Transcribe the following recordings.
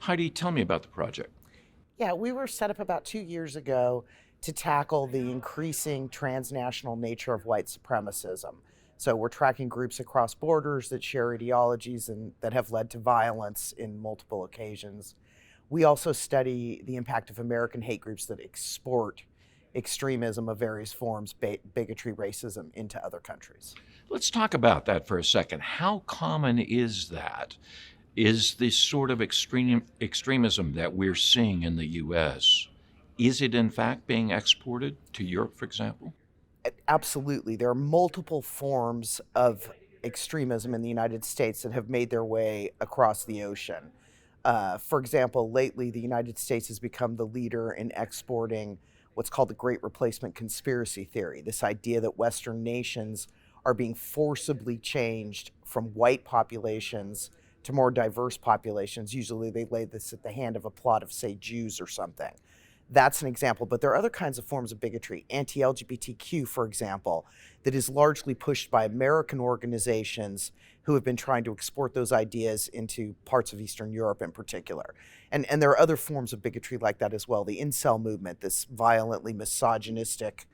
Heidi, tell me about the project. Yeah, we were set up about 2 years ago to tackle the increasing transnational nature of white supremacism. So we're tracking groups across borders that share ideologies and that have led to violence in multiple occasions. We also study the impact of American hate groups that export extremism of various forms, bigotry, racism into other countries. Let's talk about that for a second. How common is that? Is this sort of extremism that we're seeing in the U.S., is it in fact being exported to Europe, for example? Absolutely. There are multiple forms of extremism in the United States that have made their way across the ocean. For example, lately the United States has become the leader in exporting what's called the Great Replacement Conspiracy Theory, this idea that Western nations are being forcibly changed from white populations to more diverse populations. Usually they lay this at the hand of a plot of, say, Jews or something. That's an example, but there are other kinds of forms of bigotry. Anti LGBTQ, for example, that is largely pushed by American organizations who have been trying to export those ideas into parts of Eastern Europe in particular. And there are other forms of bigotry like that as well. The incel movement, this violently misogynistic,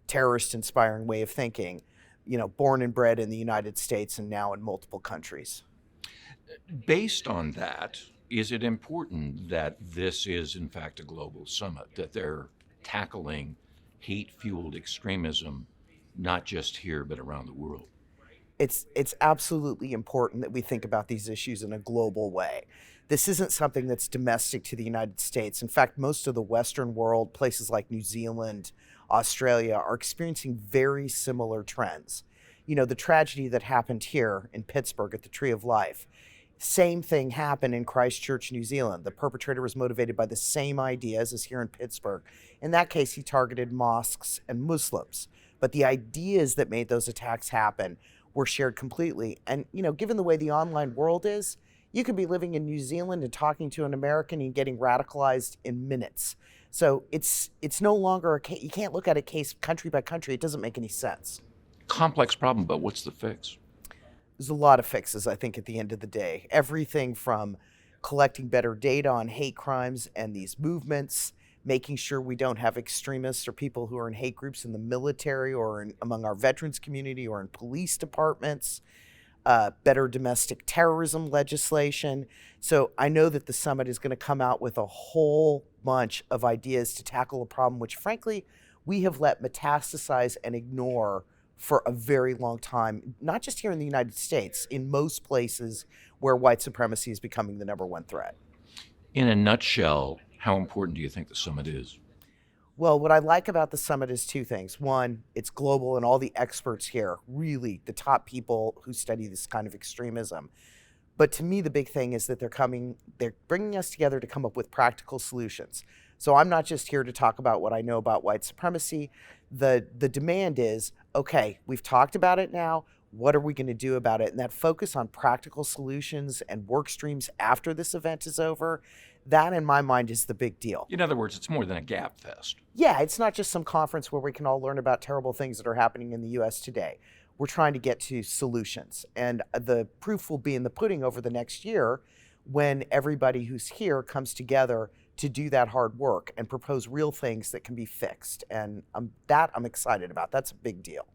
terrorist inspiring way of thinking, born and bred in the United States and now in multiple countries. Based on that, is it important that this is in fact a global summit, that they're tackling hate fueled extremism, not just here, but around the world? It's absolutely important that we think about these issues in a global way. This isn't something that's domestic to the United States. In fact, most of the Western world, places like New Zealand, Australia, are experiencing very similar trends. The tragedy that happened here in Pittsburgh at the Tree of Life, same thing happened in Christchurch, New Zealand. The perpetrator was motivated by the same ideas as here in Pittsburgh. In that case, he targeted mosques and Muslims. But the ideas that made those attacks happen were shared completely. And, given the way the online world is, you could be living in New Zealand and talking to an American and getting radicalized in minutes. So it's no longer a case. You can't look at a case country by country. It doesn't make any sense. Complex problem, but what's the fix? There's a lot of fixes, I think, at the end of the day. Everything from collecting better data on hate crimes and these movements, making sure we don't have extremists or people who are in hate groups in the military or among our veterans community or in police departments, better domestic terrorism legislation. So I know that the summit is going to come out with a whole bunch of ideas to tackle a problem which, frankly, we have let metastasize and ignore for a very long time, not just here in the United States, in most places where white supremacy is becoming the number one threat. In a nutshell, how important do you think the summit is? Well, what I like about the summit is two things. One, it's global and all the experts here, really the top people who study this kind of extremism. But to me, the big thing is that they're bringing us together to come up with practical solutions. So I'm not just here to talk about what I know about white supremacy. The demand is, okay, we've talked about it now. What are we going to do about it? And that focus on practical solutions and work streams after this event is over, that in my mind is the big deal. In other words, it's more than a gap fest. Yeah, it's not just some conference where we can all learn about terrible things that are happening in the US today. We're trying to get to solutions. And the proof will be in the pudding over the next year when everybody who's here comes together to do that hard work and propose real things that can be fixed. And I'm excited about. That's a big deal.